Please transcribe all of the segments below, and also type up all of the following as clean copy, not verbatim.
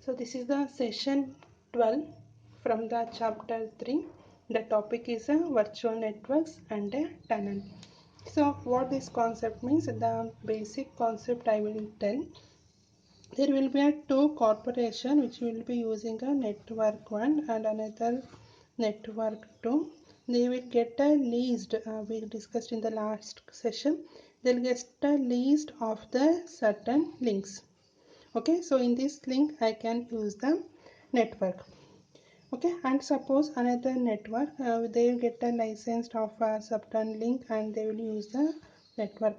So this is the session 12 from the chapter 3. The topic is virtual networks and a tunnel. So what this concept means, the basic concept I will tell. There will be a two corporation which will be using a network 1 and another network 2. They will get a list, we discussed in the last session. They'll get a list of the certain links. Okay, so in this link I can use the network. Okay, and suppose another network, they will get a license of a certain link and they will use the network.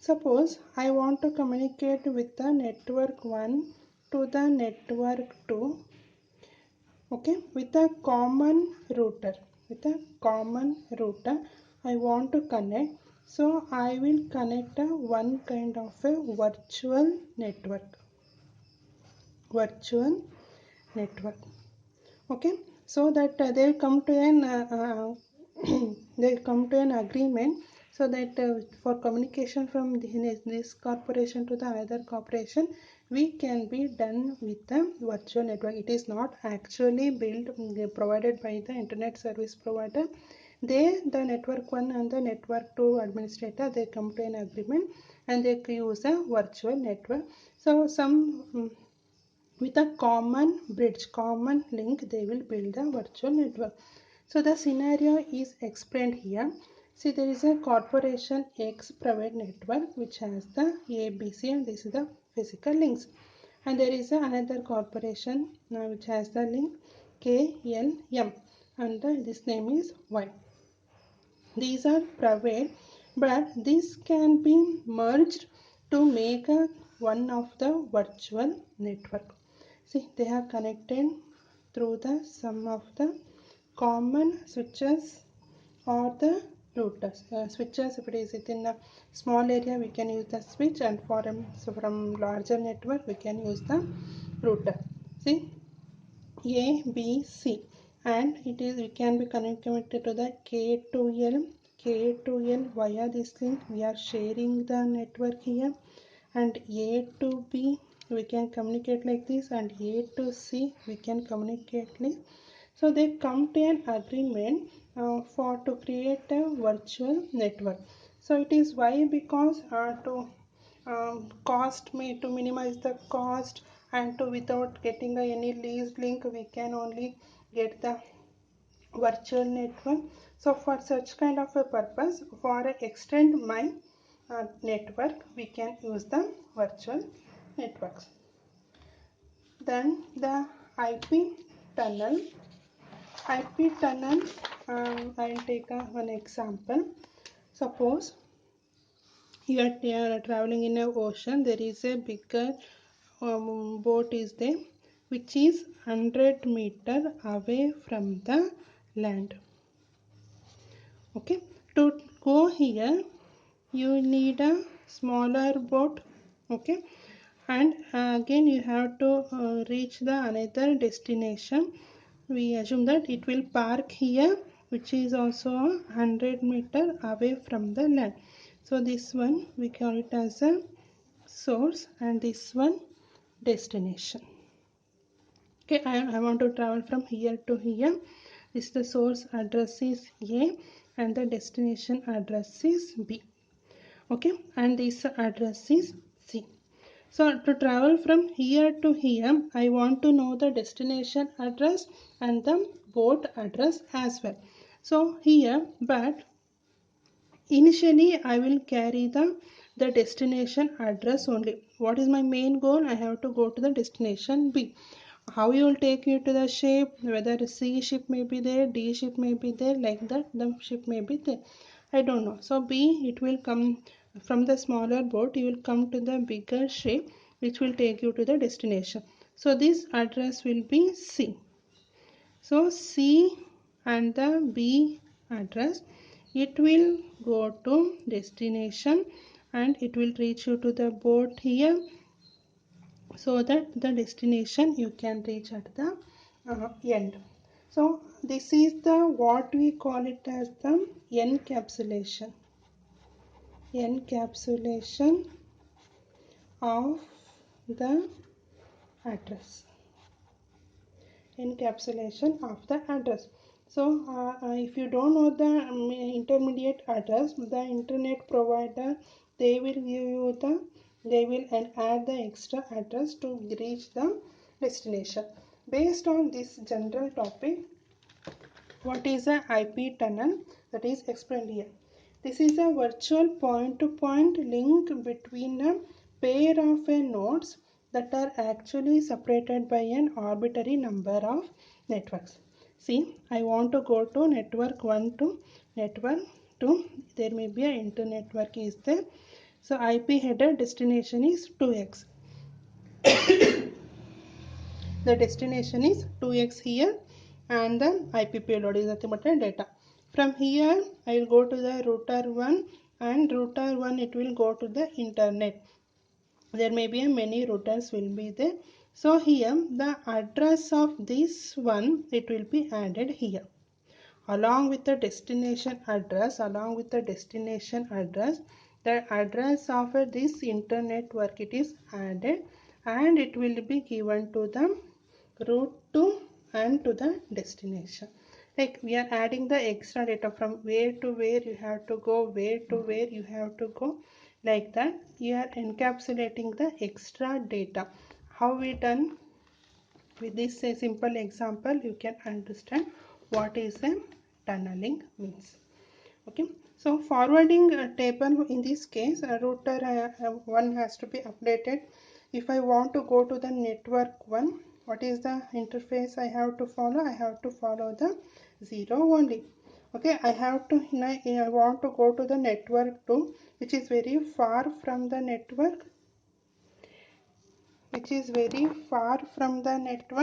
Suppose I want to communicate with the network 1 to the network 2, okay, with a common router. With a common router I want to connect, so I will connect a one kind of a virtual network. Virtual network. Okay, so that they'll come to an they'll come to an agreement, so that for communication from this corporation to the other corporation, we can be done with the virtual network. It is not actually built provided by the internet service provider. They, the network 1 and the network 2 administrator, they come to an agreement and they use a virtual network. So some with a common bridge, common link, they will build a virtual network. So the scenario is explained here. See, there is a corporation X private network which has the ABC, and this is the physical links. And there is another corporation which has the link KLM, and this name is Y. These are private, but this can be merged to make a one of the virtual network. See, they are connected through the sum of the common switches or the routers. Switches, if it is within a small area, we can use the switch, and so from larger network, we can use the router. See, A, B, C, and it is, we can be connected to the K2L, K2L via this link. We are sharing the network here, and A to B we can communicate like this, and A to C we can communicate like. So they come to an agreement for to create a virtual network. So it is why, because to to minimize the cost, and to without getting any leased link, we can only get the virtual network. So for such kind of a purpose, for extend my network, we can use the virtual networks. Then the IP tunnel. IP tunnel, I'll take one example. Suppose you are traveling in an ocean. There is a bigger boat is there, which is 100 meter away from the land. Okay, to go here you need a smaller boat. Okay, and again you have to reach the another destination. We assume that it will park here, which is also 100 meter away from the land. So this one we call it as a source, and this one destination. Okay, I want to travel from here to here. This, the source address is A and the destination address is B. Okay, and this address is C. So to travel from here to here, I want to know the destination address and the boat address as well. So here, but initially I will carry the destination address only. What is my main goal? I have to go to the destination B. How you will take you to the ship, whether C ship may be there, D ship may be there, like that the ship may be there, I don't know. So B, it will come from the smaller boat, you will come to the bigger ship which will take you to the destination. So this address will be C. So C and the B address, it will go to destination and it will reach you to the boat here, so that the destination you can reach at the end. So this is the what we call it as the encapsulation. Encapsulation of the address. encapsulation of the address. So if you don't know the intermediate address, the internet provider, they will give you the, they will add the extra address to reach the destination. Based on this general topic, what is a IP tunnel, that is explained here. This is a virtual point-to-point link between a pair of nodes that are actually separated by an arbitrary number of networks. See, I want to go to network 1 to network 2. There may be an inter-network is there. So IP header destination is 2x. The destination is 2x here, and the IP payload is nothing but data. From here I will go to the router 1, and router 1 it will go to the internet. There may be many routers will be there. So here the address of this one, it will be added here along with the destination address. The address of this internet network, it is added, and it will be given to the route to and to the destination. Like we are adding the extra data from where to where you have to go, where to where you have to go, like that you are encapsulating the extra data. How we done? With this simple example, you can understand what is a tunneling means. Okay, so forwarding a table, in this case a router one has to be updated. If I want to go to the network 1, what is the interface I have to follow? I have to follow the 0 only. Okay, I have to, I want to go to the network 2, which is very far from the network, okay, which is very far from the network.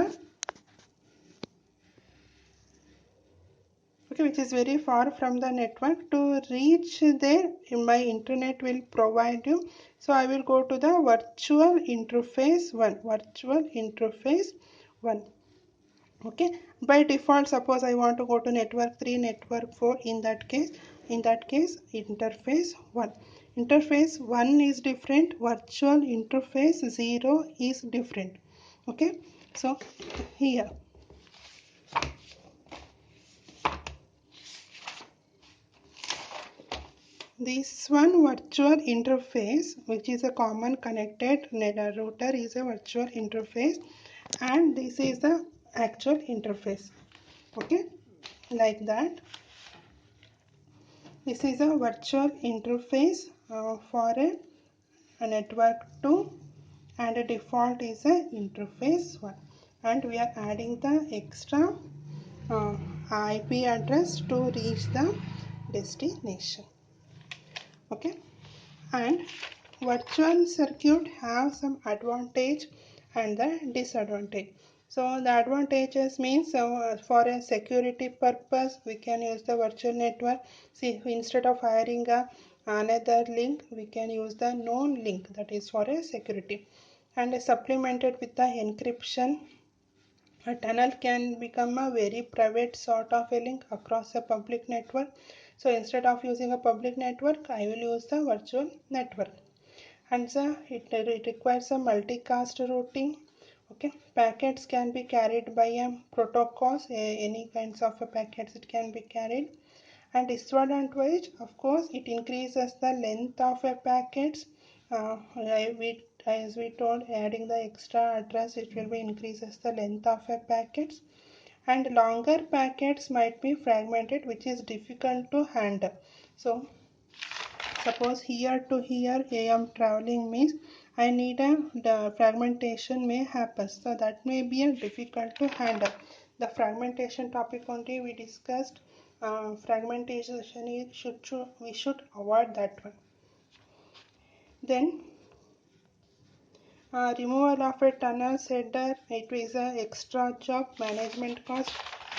To reach there, my internet will provide you. So I will go to the virtual interface 1. Okay, by default, suppose I want to go to network 3, network 4. In that case interface 1. Interface 1 is different, virtual interface 0 is different. Okay, so here this one virtual interface, which is a common connected router, is a virtual interface, and this is the actual interface. Okay, like that. This is a virtual interface for a network 2, and a default is a interface 1, and we are adding the extra uh, IP address to reach the destination. Okay, and virtual circuit have some advantage and the disadvantage. So the advantages means, for a security purpose we can use the virtual network. See, instead of hiring another link, we can use the known link, that is for a security, and supplemented with the encryption. A tunnel can become a very private sort of a link across a public network. So instead of using a public network, I will use the virtual network. And it requires a multicast routing. Okay, packets can be carried by a protocols, any kinds of packets it can be carried. And disadvantage, of course, it increases the length of a packets. As we told, adding the extra address, it will be increases the length of a packets, and longer packets might be fragmented, which is difficult to handle. So suppose here to here I am traveling means I need the fragmentation may happen, so that may be a difficult to handle. The fragmentation topic only we discussed. Fragmentation is we should avoid that one. Then removal of a tunnel header, it is a extra job, management cost.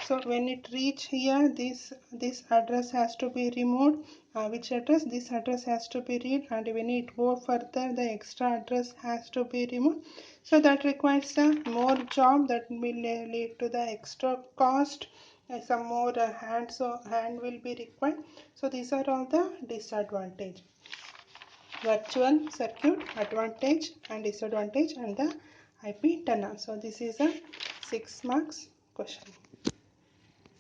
So when it reach here, this address has to be removed. Which address? This address has to be read, and when it go further, the extra address has to be removed. So that requires a more job, that will lead to the extra cost. Some more hand will be required. So these are all the disadvantage. Virtual circuit advantage and disadvantage, and the IP tunnel. So this is a 6 marks. question.